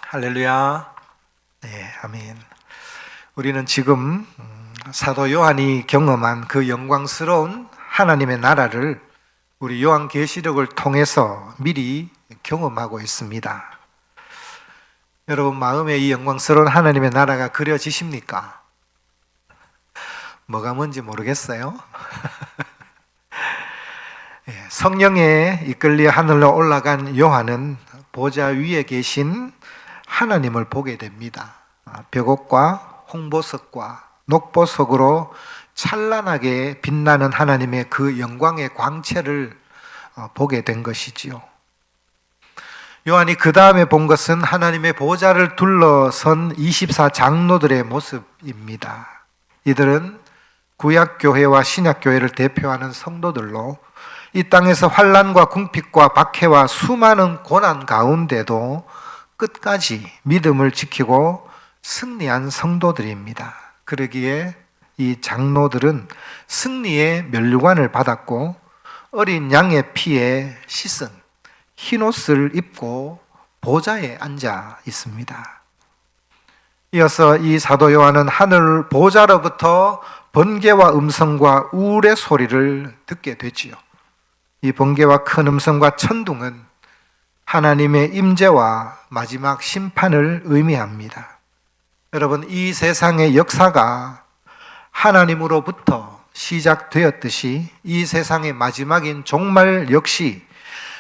할렐루야. 네, 아멘. 우리는 지금 사도 요한이 경험한 그 영광스러운 하나님의 나라를 우리 요한계시록을 통해서 미리 경험하고 있습니다. 여러분 마음에 이 영광스러운 하나님의 나라가 그려지십니까? 뭐가 뭔지 모르겠어요. 성령에 이끌려 하늘로 올라간 요한은 보좌 위에 계신 하나님을 보게 됩니다. 벽옥과 홍보석과 녹보석으로 찬란하게 빛나는 하나님의 그 영광의 광채를 보게 된 것이지요. 요한이 그 다음에 본 것은 하나님의 보좌를 둘러선 24장로들의 모습입니다. 이들은 구약교회와 신약교회를 대표하는 성도들로 이 땅에서 환난과 궁핍과 박해와 수많은 고난 가운데도 끝까지 믿음을 지키고 승리한 성도들입니다. 그러기에 이 장로들은 승리의 면류관을 받았고 어린 양의 피에 씻은 흰옷을 입고 보좌에 앉아 있습니다. 이어서 이 사도 요한은 하늘 보좌로부터 번개와 음성과 우울의 소리를 듣게 되지요. 이 번개와 큰 음성과 천둥은 하나님의 임재와 마지막 심판을 의미합니다. 여러분, 이 세상의 역사가 하나님으로부터 시작되었듯이 이 세상의 마지막인 종말 역시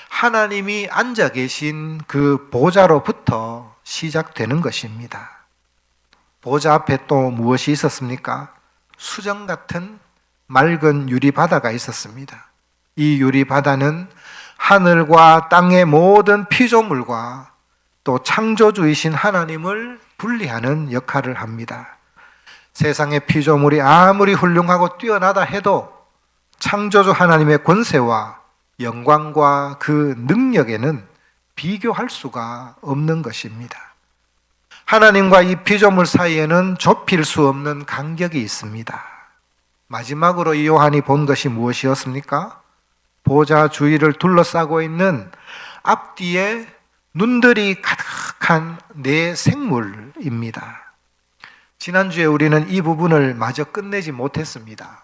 하나님이 앉아 계신 그 보좌로부터 시작되는 것입니다. 보좌 앞에 또 무엇이 있었습니까? 수정 같은 맑은 유리바다가 있었습니다. 이 유리바다는 하늘과 땅의 모든 피조물과 또 창조주이신 하나님을 분리하는 역할을 합니다. 세상의 피조물이 아무리 훌륭하고 뛰어나다 해도 창조주 하나님의 권세와 영광과 그 능력에는 비교할 수가 없는 것입니다. 하나님과 이 피조물 사이에는 좁힐 수 없는 간격이 있습니다. 마지막으로 이 요한이 본 것이 무엇이었습니까? 보좌 주위를 둘러싸고 있는 앞뒤에 눈들이 가득한 네 생물입니다. 지난주에 우리는 이 부분을 마저 끝내지 못했습니다.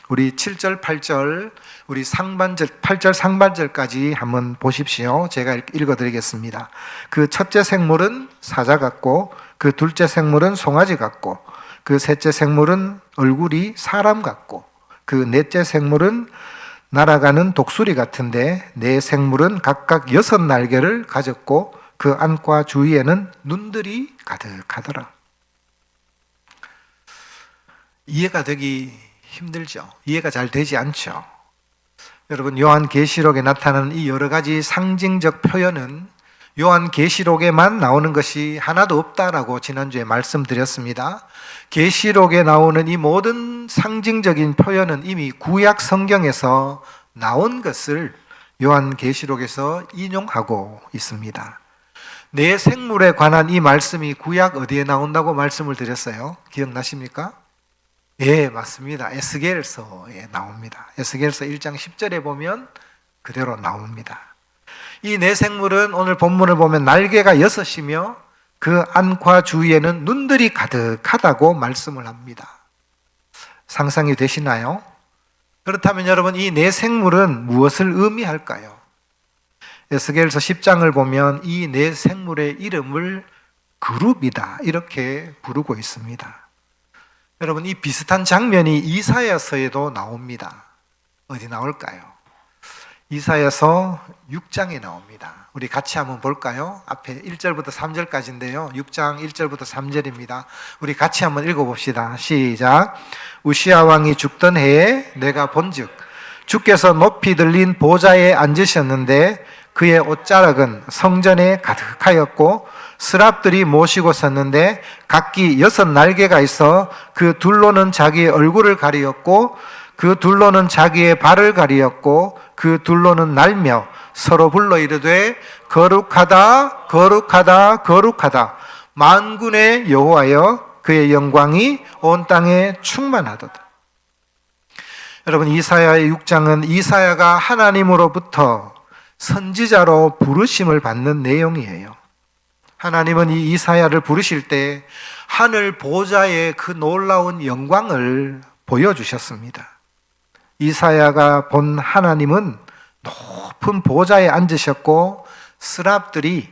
우리 7절, 8절, 우리 상반절, 8절 상반절까지 한번 보십시오. 제가 읽어드리겠습니다. 그 첫째 생물은 사자 같고, 그 둘째 생물은 송아지 같고, 그 셋째 생물은 얼굴이 사람 같고, 그 넷째 생물은 날아가는 독수리 같은데 네 생물은 각각 6 날개를 가졌고 그 안과 주위에는 눈들이 가득하더라. 이해가 되기 힘들죠. 이해가 잘 되지 않죠. 여러분, 요한계시록에 나타나는 이 여러 가지 상징적 표현은 요한계시록에만 나오는 것이 하나도 없다라고 지난주에 말씀드렸습니다. 계시록에 나오는 이 모든 상징적인 표현은 이미 구약 성경에서 나온 것을 요한계시록에서 인용하고 있습니다. 네 생물에 관한 이 말씀이 구약 어디에 나온다고 말씀을 드렸어요? 기억나십니까? 예, 맞습니다. 에스겔서에 나옵니다. 에스겔서 1장 10절에 보면 그대로 나옵니다. 이 네 생물은 오늘 본문을 보면 날개가 6이며 그 안과 주위에는 눈들이 가득하다고 말씀을 합니다. 상상이 되시나요? 그렇다면 여러분, 이 네 생물은 무엇을 의미할까요? 에스겔서 10장을 보면 이 네 생물의 이름을 그룹이다 이렇게 부르고 있습니다. 여러분, 이 비슷한 장면이 이사야서에도 나옵니다. 어디 나올까요? 이사야서 6장에 나옵니다. 우리 같이 한번 볼까요? 앞에 1절부터 3절까지인데요. 6장 1절부터 3절입니다. 우리 같이 한번 읽어봅시다. 시작. 우시야 왕이 죽던 해에 내가 본즉 주께서 높이 들린 보좌에 앉으셨는데 그의 옷자락은 성전에 가득하였고 스랍들이 모시고 섰는데 각기 6 날개가 있어 그 둘로는 자기의 얼굴을 가리었고 그 둘로는 자기의 발을 가리었고 그 둘로는 날며 서로 불러 이르되 거룩하다 거룩하다 거룩하다 만군의 여호와여 그의 영광이 온 땅에 충만하도다. 여러분, 이사야의 6장은 이사야가 하나님으로부터 선지자로 부르심을 받는 내용이에요. 하나님은 이 이사야를 부르실 때 하늘 보좌의 그 놀라운 영광을 보여주셨습니다. 이사야가 본 하나님은 높은 보좌에 앉으셨고 스랍들이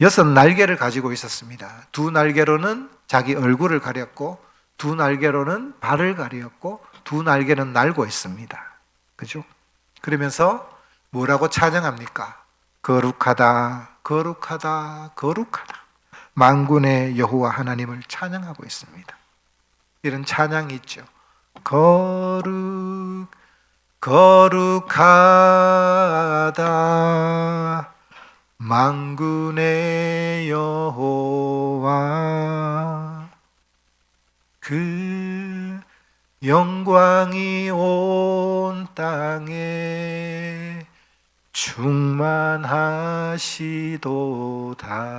6날개를 가지고 있었습니다. 2날개로는 자기 얼굴을 가렸고 2날개로는 발을 가렸고 2날개는 날고 있습니다. 그죠? 그러면서 뭐라고 찬양합니까? 거룩하다, 거룩하다, 거룩하다. 만군의 여호와 하나님을 찬양하고 있습니다. 이런 찬양이 있죠. 거룩하다 만군의 여호와, 그 영광이 온 땅에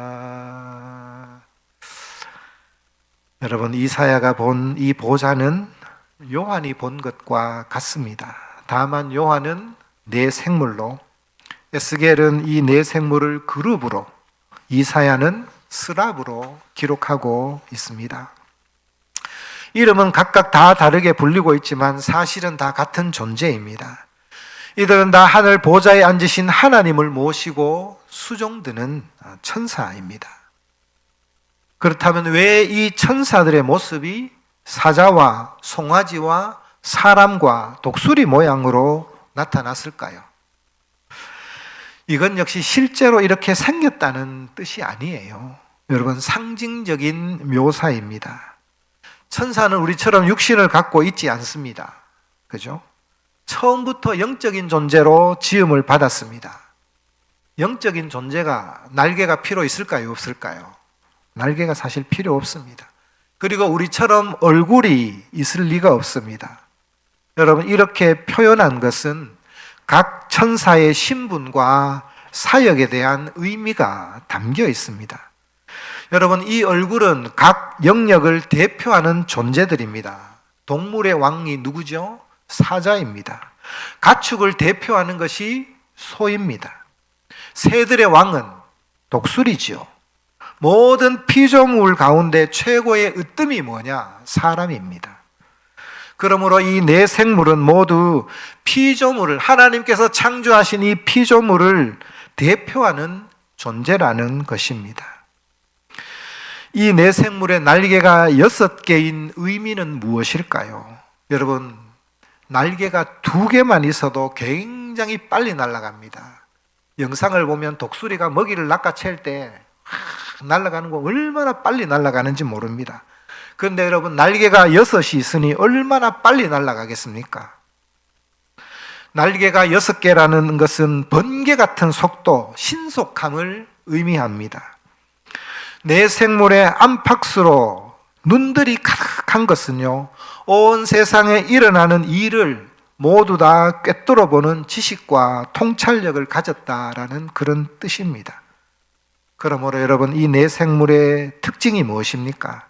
충만하시도다. 여러분, 이사야가 본 이 보좌는 요한이 본 것과 같습니다. 다만 요한은 네 생물로, 에스겔은 이 네 생물을 그룹으로, 이사야는 스랍으로 기록하고 있습니다. 이름은 각각 다 다르게 불리고 있지만 사실은 다 같은 존재입니다. 이들은 다 하늘 보좌에 앉으신 하나님을 모시고 수종드는 천사입니다. 그렇다면 왜 이 천사들의 모습이 사자와 송아지와 사람과 독수리 모양으로 나타났을까요? 이건 역시 실제로 이렇게 생겼다는 뜻이 아니에요. 여러분, 상징적인 묘사입니다. 천사는 우리처럼 육신을 갖고 있지 않습니다. 그죠? 처음부터 영적인 존재로 지음을 받았습니다. 영적인 존재가 날개가 필요 있을까요? 없을까요? 날개가 사실 필요 없습니다. 그리고 우리처럼 얼굴이 있을 리가 없습니다. 여러분, 이렇게 표현한 것은 각 천사의 신분과 사역에 대한 의미가 담겨 있습니다. 여러분, 이 얼굴은 각 영역을 대표하는 존재들입니다. 동물의 왕이 누구죠? 사자입니다. 가축을 대표하는 것이 소입니다. 새들의 왕은 독수리지요. 모든 피조물 가운데 최고의 으뜸이 뭐냐? 사람입니다. 그러므로 이 네 생물은 모두 피조물을, 하나님께서 창조하신 이 피조물을 대표하는 존재라는 것입니다. 이 네 생물의 날개가 6개인 의미는 무엇일까요? 여러분, 날개가 2개만 있어도 굉장히 빨리 날아갑니다. 영상을 보면 독수리가 먹이를 낚아챌 때 날아가는 거 얼마나 빨리 날아가는지 모릅니다. 그런데 여러분, 날개가 6이 있으니 얼마나 빨리 날아가겠습니까? 날개가 6개라는 것은 번개 같은 속도, 신속함을 의미합니다. 내 생물의 안팎으로 눈들이 가득한 것은요, 온 세상에 일어나는 일을 모두 다 꿰뚫어 보는 지식과 통찰력을 가졌다라는 그런 뜻입니다. 그러므로 여러분, 이 네 생물의 특징이 무엇입니까?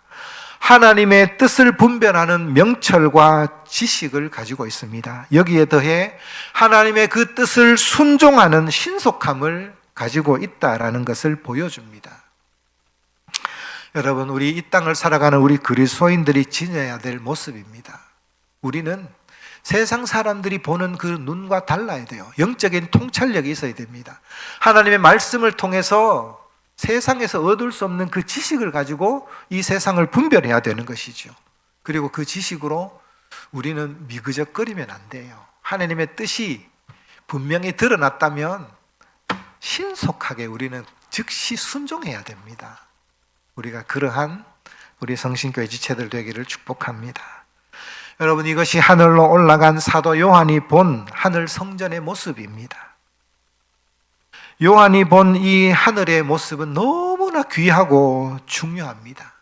하나님의 뜻을 분별하는 명철과 지식을 가지고 있습니다. 여기에 더해 하나님의 그 뜻을 순종하는 신속함을 가지고 있다라는 것을 보여줍니다. 여러분, 우리 이 땅을 살아가는 우리 그리스도인들이 지녀야 될 모습입니다. 우리는 세상 사람들이 보는 그 눈과 달라야 돼요. 영적인 통찰력이 있어야 됩니다. 하나님의 말씀을 통해서 세상에서 얻을 수 없는 그 지식을 가지고 이 세상을 분별해야 되는 것이죠. 그리고 그 지식으로 우리는 미그적거리면 안 돼요. 하나님의 뜻이 분명히 드러났다면 신속하게 우리는 즉시 순종해야 됩니다. 우리가 그러한 우리 성신교회 지체들 되기를 축복합니다. 여러분, 이것이 하늘로 올라간 사도 요한이 본 하늘 성전의 모습입니다. 요한이 본 이 하늘의 모습은 너무나 귀하고 중요합니다.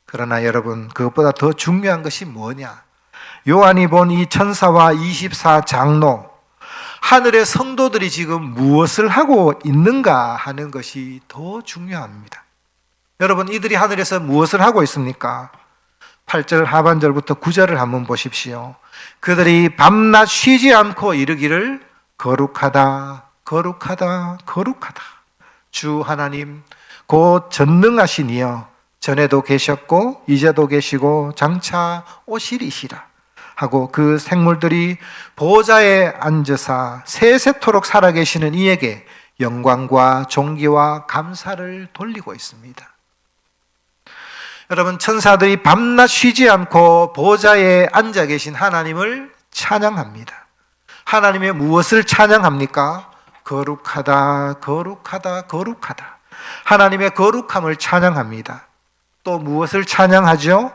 그러나 여러분, 그것보다 더 중요한 것이 뭐냐? 요한이 본 이 천사와 24장로, 하늘의 성도들이 지금 무엇을 하고 있는가 하는 것이 더 중요합니다. 여러분, 이들이 하늘에서 무엇을 하고 있습니까? 8절 하반절부터 9절을 한번 보십시오. 그들이 밤낮 쉬지 않고 이르기를 거룩하다, 거룩하다, 거룩하다. 주 하나님, 곧 전능하신 이여 전에도 계셨고 이제도 계시고 장차 오시리시라 하고 그 생물들이 보좌에 앉으사 세세토록 살아계시는 이에게 영광과 존귀와 감사를 돌리고 있습니다. 여러분, 천사들이 밤낮 쉬지 않고 보좌에 앉아 계신 하나님을 찬양합니다. 하나님의 무엇을 찬양합니까? 거룩하다, 거룩하다, 거룩하다. 하나님의 거룩함을 찬양합니다. 또 무엇을 찬양하죠?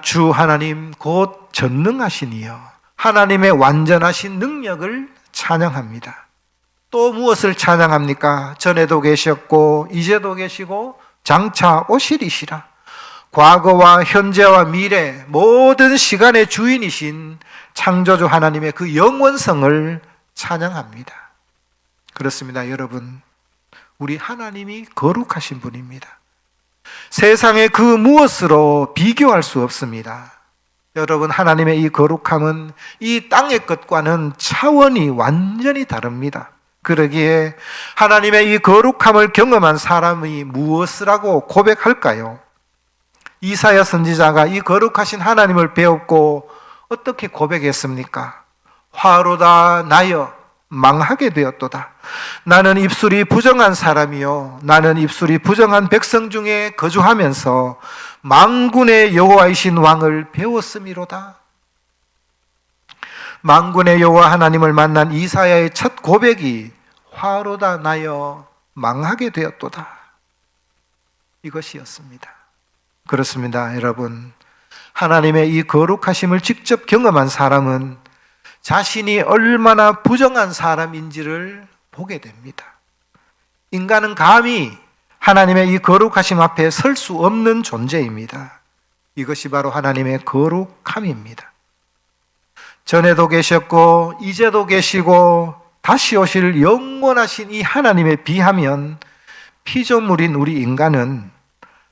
주 하나님 곧 전능하신 이여 하나님의 완전하신 능력을 찬양합니다. 또 무엇을 찬양합니까? 전에도 계셨고 이제도 계시고 장차 오시리시라. 과거와 현재와 미래 모든 시간의 주인이신 창조주 하나님의 그 영원성을 찬양합니다. 그렇습니다, 여러분. 우리 하나님이 거룩하신 분입니다. 세상의 그 무엇으로 비교할 수 없습니다. 여러분, 하나님의 이 거룩함은 이 땅의 것과는 차원이 완전히 다릅니다. 그러기에 하나님의 이 거룩함을 경험한 사람이 무엇을 하고 고백할까요? 이사야 선지자가 이 거룩하신 하나님을 배웠고 어떻게 고백했습니까? 화로다 나여 망하게 되었도다. 나는 입술이 부정한 사람이요 나는 입술이 부정한 백성 중에 거주하면서 만군의 여호와이신 왕을 배웠음이로다. 만군의 여호와 하나님을 만난 이사야의 첫 고백이 화로다 나여 망하게 되었도다, 이것이었습니다. 그렇습니다, 여러분. 하나님의 이 거룩하심을 직접 경험한 사람은 자신이 얼마나 부정한 사람인지를 보게 됩니다. 인간은 감히 하나님의 이 거룩하심 앞에 설 수 없는 존재입니다. 이것이 바로 하나님의 거룩함입니다. 전에도 계셨고 이제도 계시고 다시 오실 영원하신 이 하나님에 비하면 피조물인 우리 인간은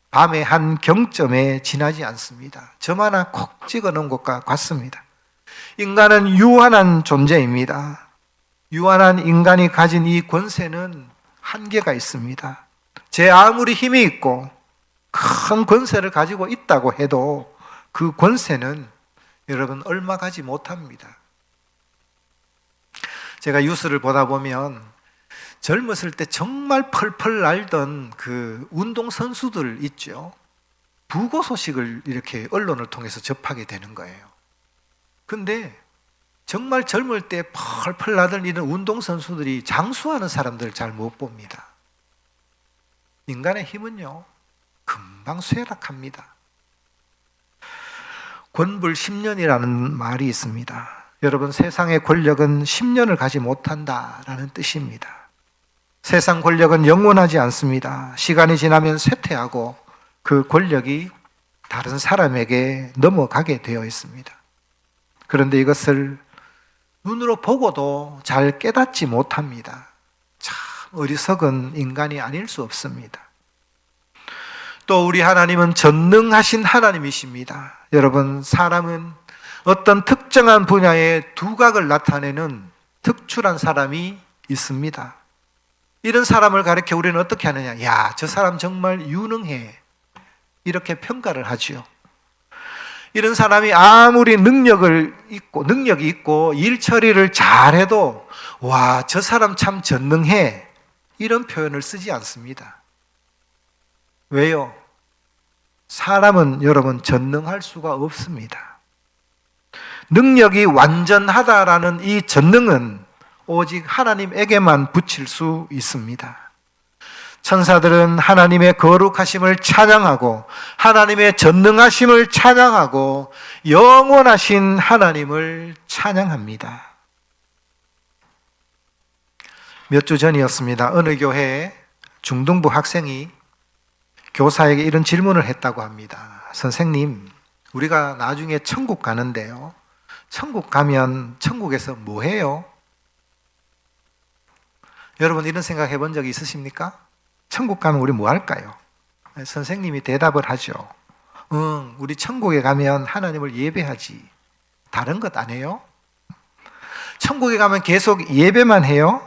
밤의 한 경점에 지나지 않습니다. 점 하나 콕 찍어 놓은 것과 같습니다. 인간은 유한한 존재입니다. 유한한 인간이 가진 이 권세는 한계가 있습니다. 제 아무리 힘이 있고 큰 권세를 가지고 있다고 해도 그 권세는 여러분 얼마 가지 못합니다. 제가 뉴스를 보다 보면 젊었을 때 정말 펄펄 날던 그 운동선수들 있죠. 부고 소식을 이렇게 언론을 통해서 접하게 되는 거예요. 근데 정말 젊을 때 펄펄 나던 이런 운동선수들이 장수하는 사람들을 잘 못 봅니다. 인간의 힘은요, 금방 쇠락합니다. 권불 10년이라는 말이 있습니다. 여러분, 세상의 권력은 10년을 가지 못한다라는 뜻입니다. 세상 권력은 영원하지 않습니다. 시간이 지나면 쇠퇴하고 그 권력이 다른 사람에게 넘어가게 되어 있습니다. 그런데 이것을 눈으로 보고도 잘 깨닫지 못합니다. 참 어리석은 인간이 아닐 수 없습니다. 또 우리 하나님은 전능하신 하나님이십니다. 여러분, 사람은 어떤 특정한 분야의 두각을 나타내는 특출한 사람이 있습니다. 이런 사람을 가리켜 우리는 어떻게 하느냐? 야, 저 사람 정말 유능해, 이렇게 평가를 하지요. 이런 사람이 아무리 능력이 있고 일 처리를 잘해도 와, 저 사람 참 전능해, 이런 표현을 쓰지 않습니다. 왜요? 사람은 여러분 전능할 수가 없습니다. 능력이 완전하다라는 이 전능은 오직 하나님에게만 붙일 수 있습니다. 천사들은 하나님의 거룩하심을 찬양하고 하나님의 전능하심을 찬양하고 영원하신 하나님을 찬양합니다. 몇 주 전이었습니다. 어느 교회에 중등부 학생이 교사에게 이런 질문을 했다고 합니다. 선생님, 우리가 나중에 천국 가는데요, 천국 가면 천국에서 뭐 해요? 여러분, 이런 생각 해본 적이 있으십니까? 천국 가면 우리 뭐 할까요? 선생님이 대답을 하죠. 우리 천국에 가면 하나님을 예배하지. 다른 것 안 해요? 천국에 가면 계속 예배만 해요?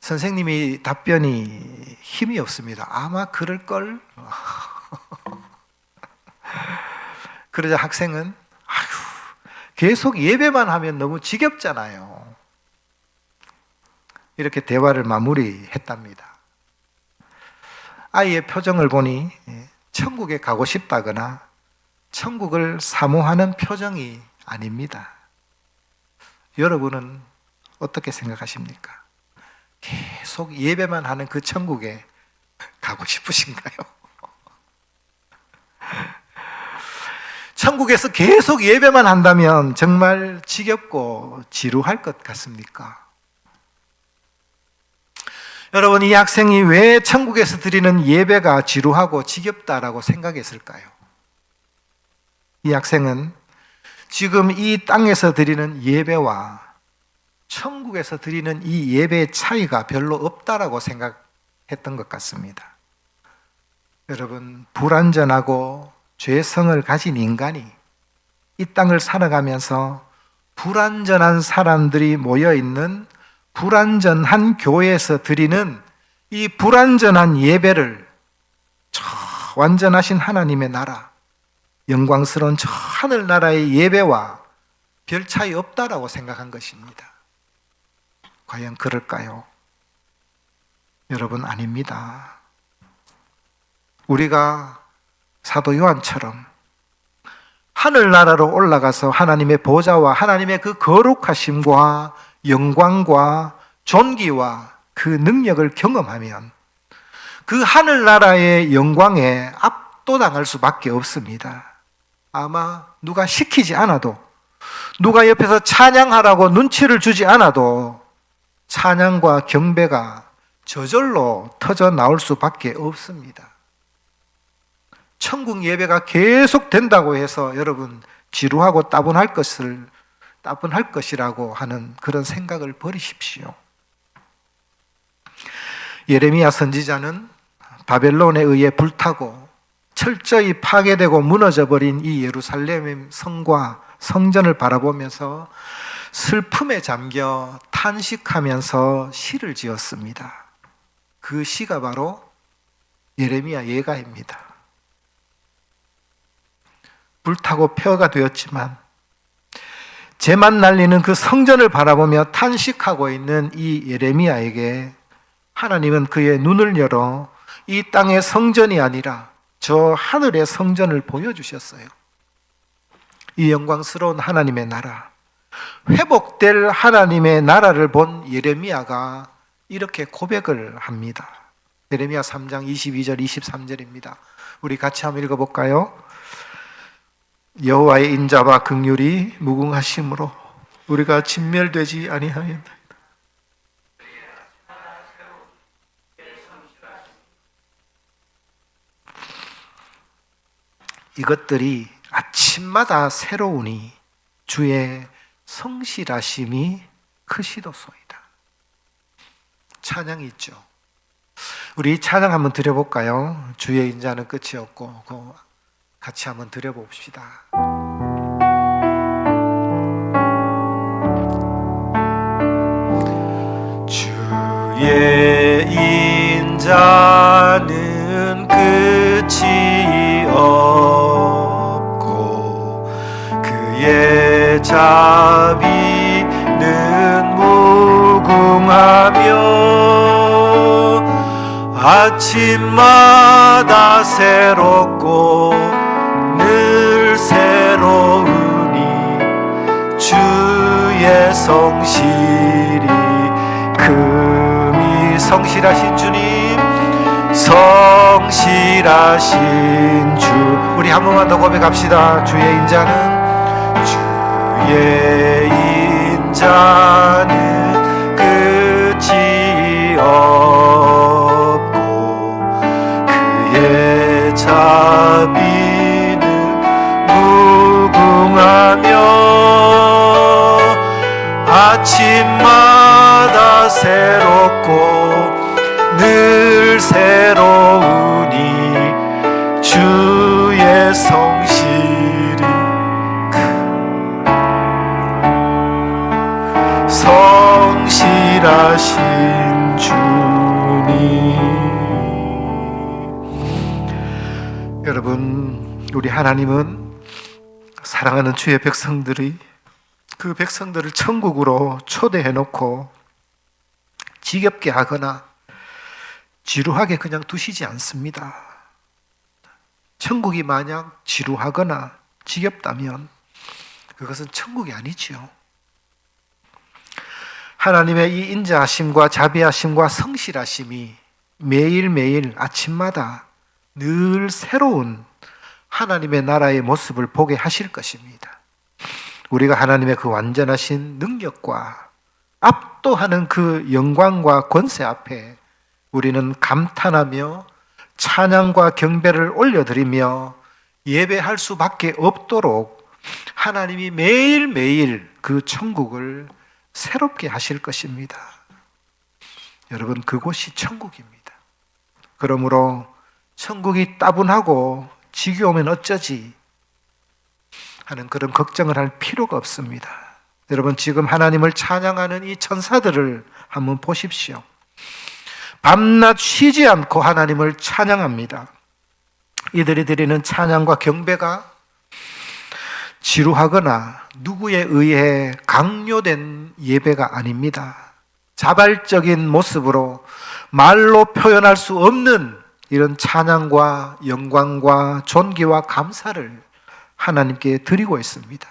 선생님이 답변이 힘이 없습니다. 아마 그럴걸? 그러자 학생은 계속 예배만 하면 너무 지겹잖아요. 이렇게 대화를 마무리했답니다. 아이의 표정을 보니 천국에 가고 싶다거나 천국을 사모하는 표정이 아닙니다. 여러분은 어떻게 생각하십니까? 계속 예배만 하는 그 천국에 가고 싶으신가요? 천국에서 계속 예배만 한다면 정말 지겹고 지루할 것 같습니까? 여러분, 이 학생이 왜 천국에서 드리는 예배가 지루하고 지겹다라고 생각했을까요? 이 학생은 지금 이 땅에서 드리는 예배와 천국에서 드리는 이 예배의 차이가 별로 없다라고 생각했던 것 같습니다. 여러분, 불완전하고 죄성을 가진 인간이 이 땅을 살아가면서 불완전한 사람들이 모여있는 불완전한 교회에서 드리는 이 불완전한 예배를 저 완전하신 하나님의 나라, 영광스러운 저 하늘나라의 예배와 별 차이 없다라고 생각한 것입니다. 과연 그럴까요? 여러분, 아닙니다. 우리가 사도 요한처럼 하늘나라로 올라가서 하나님의 보좌와 하나님의 그 거룩하심과 영광과 존귀와 그 능력을 경험하면 그 하늘나라의 영광에 압도당할 수밖에 없습니다. 아마 누가 시키지 않아도, 누가 옆에서 찬양하라고 눈치를 주지 않아도 찬양과 경배가 저절로 터져 나올 수밖에 없습니다. 천국 예배가 계속 된다고 해서 여러분 지루하고 따분할 것이라고 하는 그런 생각을 버리십시오. 예레미야 선지자는 바벨론에 의해 불타고 철저히 파괴되고 무너져버린 이 예루살렘 성과 성전을 바라보면서 슬픔에 잠겨 탄식하면서 시를 지었습니다. 그 시가 바로 예레미야 예가입니다. 불타고 폐허가 되었지만 재만 날리는 그 성전을 바라보며 탄식하고 있는 이 예레미야에게 하나님은 그의 눈을 열어 이 땅의 성전이 아니라 저 하늘의 성전을 보여주셨어요. 이 영광스러운 하나님의 나라, 회복될 하나님의 나라를 본 예레미야가 이렇게 고백을 합니다. 예레미야 3장 22절 23절입니다. 우리 같이 한번 읽어볼까요? 여호와의 인자와 긍휼이 무궁하심으로 우리가 진멸되지 아니하였나이다. 이것들이 아침마다 새로우니 주의 성실하심이 크시도소이다. 찬양이 있죠. 우리 찬양 한번 드려볼까요? 주의 인자는 끝이 없고 같이 한번 드려봅시다. 주의 인자는 끝이 없고 그의 자비는 무궁하며 아침마다 새롭고 늘 새로우니 주의 성실이 금이 성실하신 주님, 성실하신 주. 우리 한 번만 더 고백합시다. 주의 인자는 끝이 없고 그의 자비는 무궁하며 아침마다 새롭고 늘 새로우니 주의 성실이 성실하신 주. 여러분, 우리 하나님은 사랑하는 주의 백성들이 그 백성들을 천국으로 초대해 놓고 지겹게 하거나 지루하게 그냥 두시지 않습니다. 천국이 만약 지루하거나 지겹다면 그것은 천국이 아니지요. 하나님의 이 인자하심과 자비하심과 성실하심이 매일매일 아침마다 늘 새로운 하나님의 나라의 모습을 보게 하실 것입니다. 우리가 하나님의 그 완전하신 능력과 압도하는 그 영광과 권세 앞에 우리는 감탄하며 찬양과 경배를 올려드리며 예배할 수밖에 없도록 하나님이 매일매일 그 천국을 새롭게 하실 것입니다. 여러분, 그곳이 천국입니다. 그러므로 천국이 따분하고 지겨우면 어쩌지 하는 그런 걱정을 할 필요가 없습니다. 여러분, 지금 하나님을 찬양하는 이 천사들을 한번 보십시오. 밤낮 쉬지 않고 하나님을 찬양합니다. 이들이 드리는 찬양과 경배가 지루하거나 누구에 의해 강요된 예배가 아닙니다. 자발적인 모습으로 말로 표현할 수 없는 이런 찬양과 영광과 존귀와 감사를 하나님께 드리고 있습니다.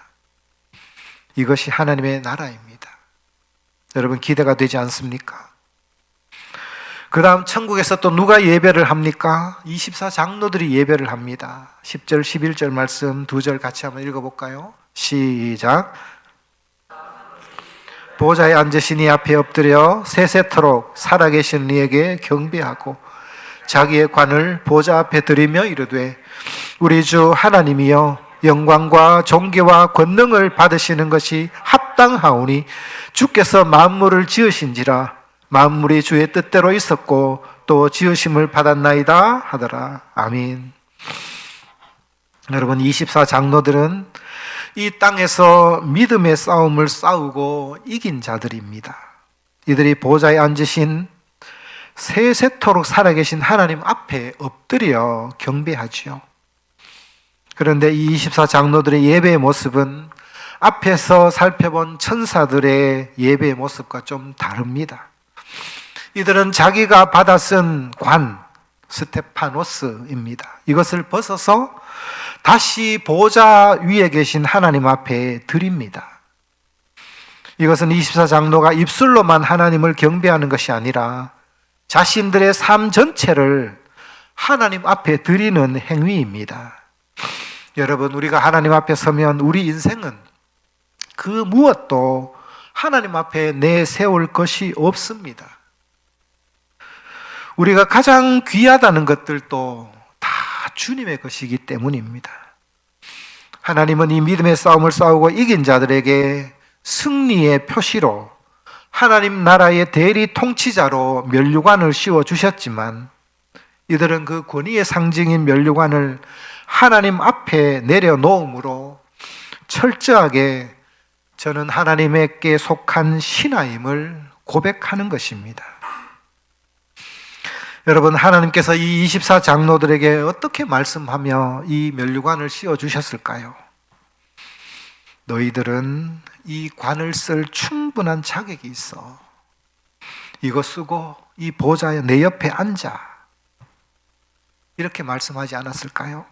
이것이 하나님의 나라입니다. 여러분, 기대가 되지 않습니까? 그 다음 천국에서 또 누가 예배를 합니까? 24장로들이 예배를 합니다. 10절 11절 말씀 2절 같이 한번 읽어볼까요? 시작. 보좌에 앉으신 이 앞에 엎드려 세세토록 살아계신 이에게 경배하고 자기의 관을 보좌 앞에 드리며 이르되 우리 주 하나님이여 영광과 존귀와 권능을 받으시는 것이 합당하오니 주께서 만물을 지으신지라 만물이 주의 뜻대로 있었고 또 지으심을 받았나이다 하더라. 아멘. 여러분, 24장로들은 이 땅에서 믿음의 싸움을 싸우고 이긴 자들입니다. 이들이 보좌에 앉으신 세세토록 살아계신 하나님 앞에 엎드려 경배하지요. 그런데 이 24장로들의 예배의 모습은 앞에서 살펴본 천사들의 예배의 모습과 좀 다릅니다. 이들은 자기가 받아 쓴 관, 스테파노스입니다. 이것을 벗어서 다시 보좌 위에 계신 하나님 앞에 드립니다. 이것은 24장로가 입술로만 하나님을 경배하는 것이 아니라 자신들의 삶 전체를 하나님 앞에 드리는 행위입니다. 여러분, 우리가 하나님 앞에 서면 우리 인생은 그 무엇도 하나님 앞에 내세울 것이 없습니다. 우리가 가장 귀하다는 것들도 다 주님의 것이기 때문입니다. 하나님은 이 믿음의 싸움을 싸우고 이긴 자들에게 승리의 표시로 하나님 나라의 대리 통치자로 면류관을 씌워주셨지만 이들은 그 권위의 상징인 면류관을 하나님 앞에 내려놓음으로 철저하게 저는 하나님께 속한 신하임을 고백하는 것입니다. 여러분, 하나님께서 이 24장로들에게 어떻게 말씀하며 이 면류관을 씌워주셨을까요? 너희들은 이 관을 쓸 충분한 자격이 있어. 이거 쓰고 이 보좌에 내 옆에 앉아. 이렇게 말씀하지 않았을까요?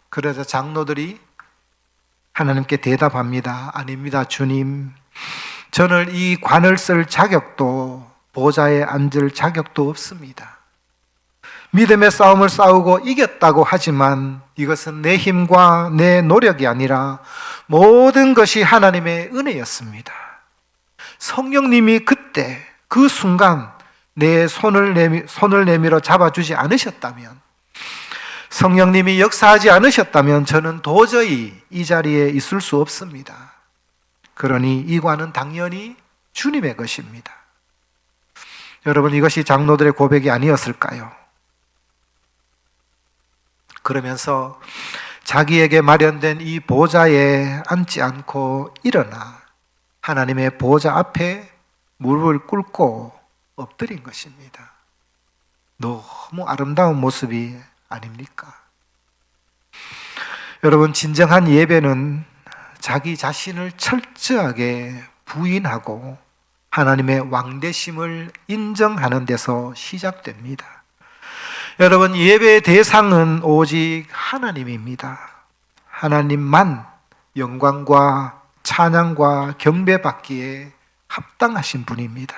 그래서 장로들이 하나님께 대답합니다. 아닙니다, 주님. 저는 이 관을 쓸 자격도 보좌에 앉을 자격도 없습니다. 믿음의 싸움을 싸우고 이겼다고 하지만 이것은 내 힘과 내 노력이 아니라 모든 것이 하나님의 은혜였습니다. 성령님이 그때 그 순간 내 손을 내밀어 잡아주지 않으셨다면, 성령님이 역사하지 않으셨다면 저는 도저히 이 자리에 있을 수 없습니다. 그러니 이 관은 당연히 주님의 것입니다. 여러분, 이것이 장로들의 고백이 아니었을까요? 그러면서 자기에게 마련된 이 보좌에 앉지 않고 일어나 하나님의 보좌 앞에 무릎을 꿇고 엎드린 것입니다. 너무 아름다운 모습이 아닙니까? 여러분, 진정한 예배는 자기 자신을 철저하게 부인하고 하나님의 왕되심을 인정하는 데서 시작됩니다. 여러분, 예배의 대상은 오직 하나님입니다. 하나님만 영광과 찬양과 경배받기에 합당하신 분입니다.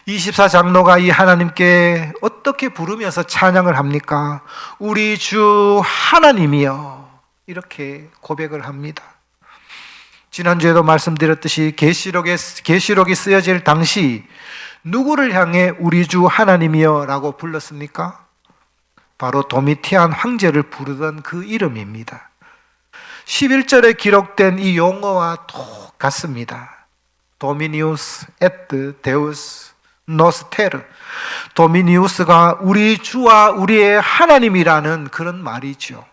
24장로가 이 하나님께 어떻게 부르면서 찬양을 합니까? 우리 주 하나님이여, 이렇게 고백을 합니다. 지난주에도 말씀드렸듯이 계시록이 쓰여질 당시 누구를 향해 우리 주 하나님이여 라고 불렀습니까? 바로 도미티안 황제를 부르던 그 이름입니다. 11절에 기록된 이 용어와 똑같습니다. 도미니우스 에트 데우스 노스테르. 도미니우스가 우리 주와 우리의 하나님이라는 그런 말이죠.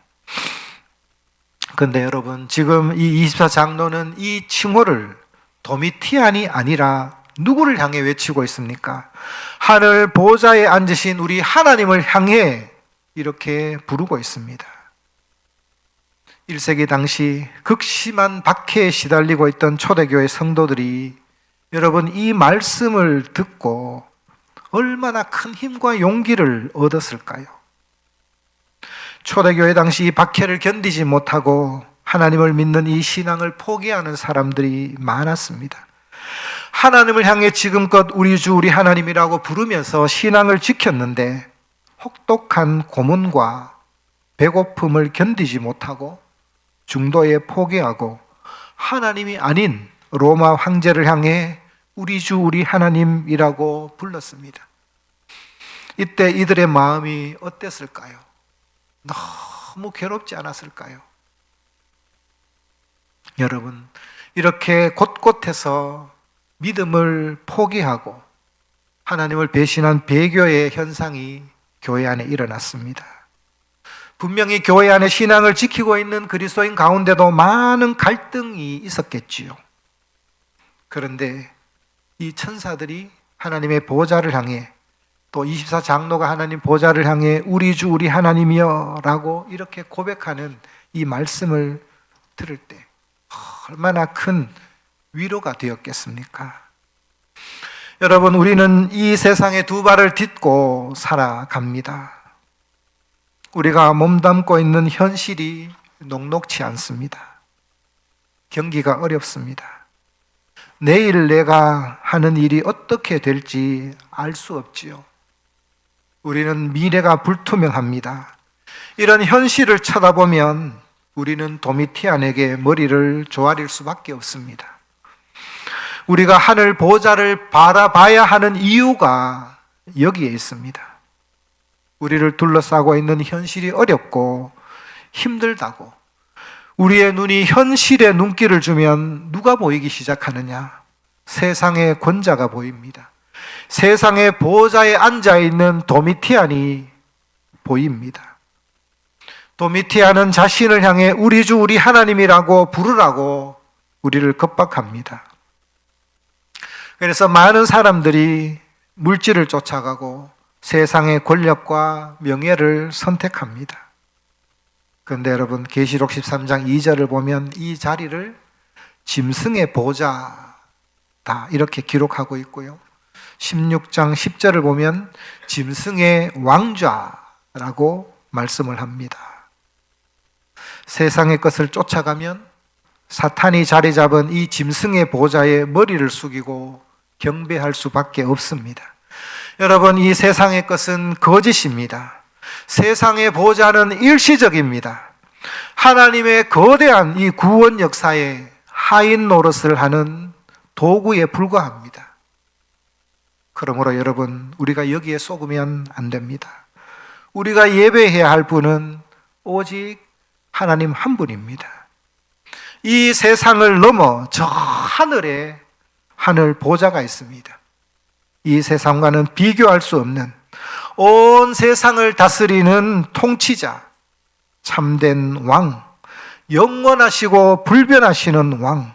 그런데 여러분, 지금 이 24장로는 이 칭호를 도미티안이 아니라 누구를 향해 외치고 있습니까? 하늘 보좌에 앉으신 우리 하나님을 향해 이렇게 부르고 있습니다. 1세기 당시 극심한 박해에 시달리고 있던 초대교회 성도들이 여러분, 이 말씀을 듣고 얼마나 큰 힘과 용기를 얻었을까요? 초대교회 당시 이 박해를 견디지 못하고 하나님을 믿는 이 신앙을 포기하는 사람들이 많았습니다. 하나님을 향해 지금껏 우리 주 우리 하나님이라고 부르면서 신앙을 지켰는데 혹독한 고문과 배고픔을 견디지 못하고 중도에 포기하고 하나님이 아닌 로마 황제를 향해 우리 주 우리 하나님이라고 불렀습니다. 이때 이들의 마음이 어땠을까요? 너무 괴롭지 않았을까요? 여러분, 이렇게 곳곳에서 믿음을 포기하고 하나님을 배신한 배교의 현상이 교회 안에 일어났습니다. 분명히 교회 안에 신앙을 지키고 있는 그리스도인 가운데도 많은 갈등이 있었겠지요. 그런데 이 천사들이 하나님의 보좌를 향해, 또 24장로가 하나님 보좌를 향해 우리 주 우리 하나님이여 라고 이렇게 고백하는 이 말씀을 들을 때 얼마나 큰 위로가 되었겠습니까? 여러분, 우리는 이 세상에 두 발을 딛고 살아갑니다. 우리가 몸담고 있는 현실이 녹록치 않습니다. 경기가 어렵습니다. 내일 내가 하는 일이 어떻게 될지 알 수 없지요. 우리는 미래가 불투명합니다. 이런 현실을 쳐다보면 우리는 도미티안에게 머리를 조아릴 수밖에 없습니다. 우리가 하늘 보좌를 바라봐야 하는 이유가 여기에 있습니다. 우리를 둘러싸고 있는 현실이 어렵고 힘들다고 우리의 눈이 현실에 눈길을 주면 누가 보이기 시작하느냐? 세상의 권자가 보입니다. 세상의 보좌에 앉아있는 도미티안이 보입니다. 도미티안은 자신을 향해 우리 주 우리 하나님이라고 부르라고 우리를 겁박합니다. 그래서 많은 사람들이 물질을 쫓아가고 세상의 권력과 명예를 선택합니다. 그런데 여러분, 계시록 13장 2절을 보면 이 자리를 짐승의 보좌다 이렇게 기록하고 있고요. 16장 10절을 보면 짐승의 왕좌라고 말씀을 합니다. 세상의 것을 쫓아가면 사탄이 자리 잡은 이 짐승의 보좌에 머리를 숙이고 경배할 수밖에 없습니다. 여러분, 이 세상의 것은 거짓입니다. 세상의 보좌는 일시적입니다. 하나님의 거대한 이 구원 역사에 하인 노릇을 하는 도구에 불과합니다. 그러므로 여러분, 우리가 여기에 속으면 안 됩니다. 우리가 예배해야 할 분은 오직 하나님 한 분입니다. 이 세상을 넘어 저 하늘에 하늘 보좌가 있습니다. 이 세상과는 비교할 수 없는 온 세상을 다스리는 통치자, 참된 왕, 영원하시고 불변하시는 왕,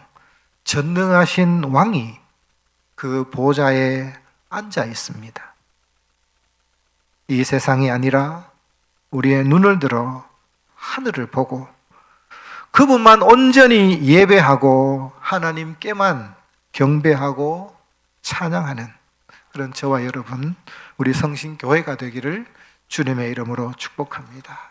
전능하신 왕이 그 보좌에 앉아 있습니다. 이 세상이 아니라 우리의 눈을 들어 하늘을 보고 그분만 온전히 예배하고 하나님께만 경배하고 찬양하는 그런 저와 여러분, 우리 성신교회가 되기를 주님의 이름으로 축복합니다.